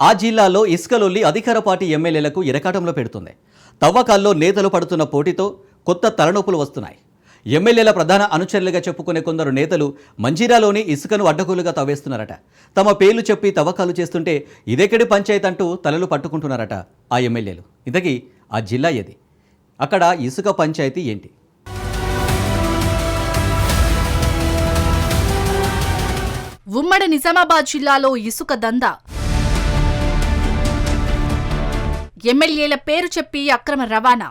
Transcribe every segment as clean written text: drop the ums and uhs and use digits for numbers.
ఆ జిల్లాలో ఇసుకలొల్లి అధికార పార్టీ ఎమ్మెల్యేలకు ఇరకాటంలో పెడుతుంది. తవ్వకాల్లో నేతలు పడుతున్న పోటీతో కొత్త తలనొప్పులు వస్తున్నాయి. ఎమ్మెల్యేల ప్రధాన అనుచరులుగా చెప్పుకునే కొందరు నేతలు మంజీరాలోని ఇసుకను అడ్డగోలుగా తవ్వేస్తున్నారట. తమ పేర్లు చెప్పి తవ్వకాలు చేస్తుంటే ఇదెక్కడి పంచాయతీ అంటూ తలలు పట్టుకుంటున్నారట ఆ ఎమ్మెల్యేలు. ఇంతకీ ఆ జిల్లా ఏది? అక్కడ ఇసుక పంచాయతీ ఏంటి? ఉమ్మడి నిజామాబాద్ జిల్లాలో ఇసుక దందా. ఎమ్మెల్యేల పేరు చెప్పి అక్రమ రవాణా.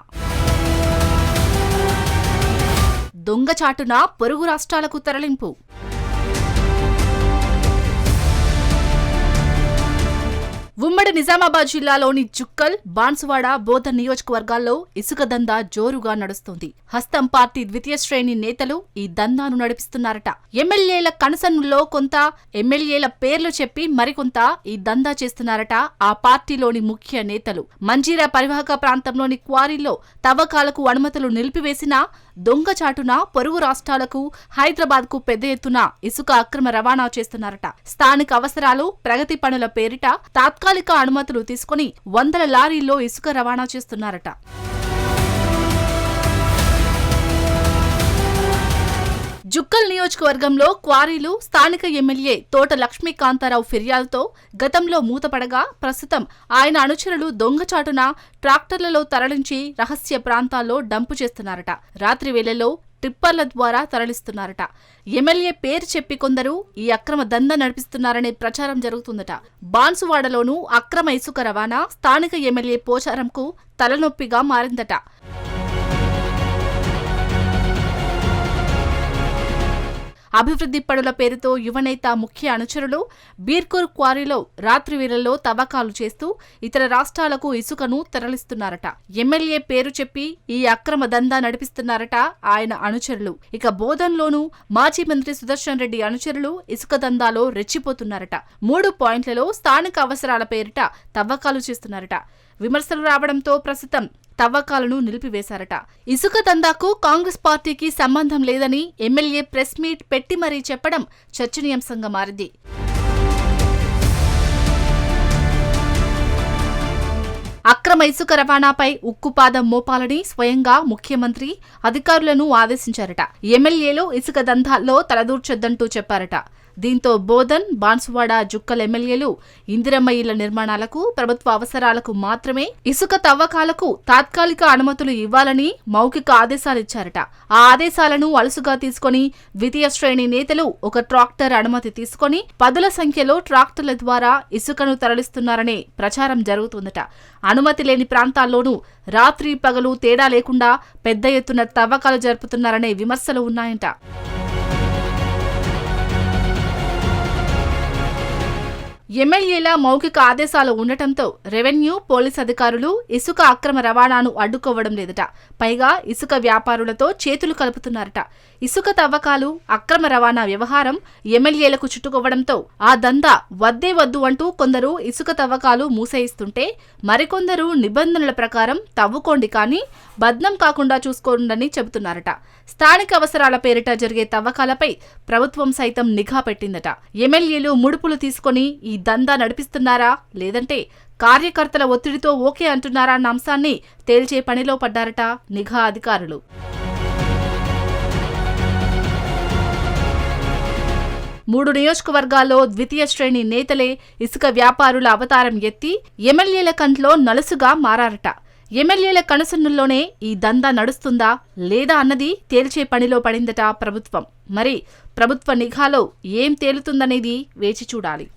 దొంగచాటున పొరుగు రాష్ట్రాలకు తరలింపు. ఉమ్మడి నిజామాబాద్ జిల్లాలోని జుక్కల్, బాన్సువాడ, బోధన్ నియోజకవర్గాల్లో ఇసుక దందా జోరుగా నడుస్తోంది. హస్తం పార్టీ ద్వితీయ శ్రేణి నేతలు ఈ దందాను నడిపిస్తున్నారట. ఎమ్మెల్యేల కనసన్నుల్లో కొంత, ఎమ్మెల్యేల పేర్లు చెప్పి మరికొంత ఈ దందా చేస్తున్నారట ఆ పార్టీలోని ముఖ్య నేతలు. మంజీరా పరివాహక ప్రాంతంలోని క్వారీల్లో తవ్వకాలకు అనుమతులు నిలిపివేసినా దొంగచాటున పొరుగు రాష్ట్రాలకు, హైదరాబాద్ కు పెద్ద ఎత్తున ఇసుక అక్రమ రవాణా చేస్తున్నారట. స్థానిక అవసరాలు, ప్రగతి పనుల పేరిట తాత్కాలిక అనుమతులు తీసుకుని వందల లారీల్లో ఇసుక రవాణా చేస్తున్నారట. జుక్కల్ నియోజకవర్గంలో క్వారీలు స్థానిక ఎమ్మెల్యే తోట లక్ష్మీకాంతారావు ఫిర్యాదుతో గతంలో మూతపడగా ప్రస్తుతం ఆయన అనుచరులు దొంగచాటున ట్రాక్టర్లలో తరలించి రహస్య ప్రాంతాల్లో డంపు చేస్తున్నారట. రాత్రి వేళల్లో టిప్పర్ల ద్వారా తరలిస్తున్నారట. ఎమ్మెల్యే పేరు చెప్పి కొందరు ఈ అక్రమ దందా నడిపిస్తున్నారనే ప్రచారం జరుగుతుందట. బాన్సువాడలోనూ అక్రమ ఇసుక రవాణా స్థానిక ఎమ్మెల్యే పోచారంకు తలనొప్పిగా మారిందట. అభివృద్ధి పనుల పేరుతో యువనేత ముఖ్య అనుచరులు బీర్కూర్ క్వారీలో రాత్రి వేళల్లో తవ్వకాలు చేస్తూ ఇతర రాష్ట్రాలకు ఇసుకను తరలిస్తున్నారట. ఎమ్మెల్యే పేరు చెప్పి ఈ అక్రమ దందా నడిపిస్తున్నారట ఆయన అనుచరులు. ఇక బోధన్లోనూ మాజీ మంత్రి సుదర్శన్ రెడ్డి అనుచరులు ఇసుక దందాలో రెచ్చిపోతున్నారట. 3 పాయింట్లలో స్థానిక అవసరాల పేరిట తవ్వకాలు చేస్తున్నారట. విమర్శలు రావడంతో ప్రస్తుతం తవ్వకాలను నిలిపివేశారట. ఇసుక దందాకు కాంగ్రెస్ పార్టీకి సంబంధం లేదని ఎమ్మెల్యే ప్రెస్ మీట్ పెట్టి మరీ చెప్పడం చర్చనీయాంశంగా మారింది. అక్రమ ఇసుక రవాణాపై ఉక్కుపాదం మోపాలని స్వయంగా ముఖ్యమంత్రి అధికారులను ఆదేశించారట. ఎమ్మెల్యేలు ఇసుక దందాల్లో తలదూర్చొద్దంటూ చెప్పారట. దీంతో బోధన్, బాన్సువాడ, జుక్కల్ ఎమ్మెల్యేలు ఇందిరమ్మ ఇళ్ల నిర్మాణాలకు, ప్రభుత్వ అవసరాలకు మాత్రమే ఇసుక తవ్వకాలకు తాత్కాలిక అనుమతులు ఇవ్వాలని మౌఖిక ఆదేశాలిచ్చారట. ఆ ఆదేశాలను అలుసుగా తీసుకుని ద్వితీయ శ్రేణి నేతలు ఒక ట్రాక్టర్ అనుమతి తీసుకుని 10ల సంఖ్యలో ట్రాక్టర్ల ద్వారా ఇసుకను తరలిస్తున్నారనే ప్రచారం జరుగుతుందట. అనుమతి లేని ప్రాంతాల్లోనూ రాత్రి పగలు తేడా లేకుండా పెద్ద ఎత్తున తవ్వకాలు జరుపుతున్నారనే విమర్శలు ఉన్నాయంట. ఎమ్మెల్యేల మౌఖిక ఆదేశాలు ఉండటంతో రెవెన్యూ, పోలీస్ అధికారులు ఇసుక అక్రమ రవాణాను అడ్డుకోవడం లేదట. పైగా ఇసుక వ్యాపారులతో చేతులు కలుపుతున్నారట. ఇసుక తవ్వకాలు, అక్రమ రవాణా వ్యవహారం ఎమ్మెల్యేలకు చుట్టుకోవడంతో ఆ దందా వద్దే వద్దు అంటూ కొందరు ఇసుక తవ్వకాలు మూసేయిస్తుంటే మరికొందరు నిబంధనల ప్రకారం తవ్వుకోండి కానీ బద్నం కాకుండా చూసుకోండని చెబుతున్నారట. స్థానిక అవసరాల పేరిట జరిగే తవ్వకాలపై ప్రభుత్వం సైతం నిఘా పెట్టిందట. ఎమ్మెల్యేలు ముడుపులు తీసుకుని ఈ దందా నడిపిస్తున్నారా లేదంటే కార్యకర్తల ఒత్తిడితో ఓకే అంటున్నారా అన్న అంశాన్ని తేల్చే పనిలో పడ్డారట నిఘా అధికారులు. మూడు నియోజకవర్గాల్లో ద్వితీయ శ్రేణి నేతలే ఇసుక వ్యాపారుల అవతారం ఎత్తి ఎమ్మెల్యేల కంట్లో నలుసుగా మారారట. ఎమ్మెల్యేల కనుసన్నుల్లోనే ఈ దందా నడుస్తుందా లేదా అన్నది తేల్చే పనిలో పడిందట ప్రభుత్వం. మరి ప్రభుత్వ నిఘాలో ఏం తేలుతుందనేది వేచి చూడాలి.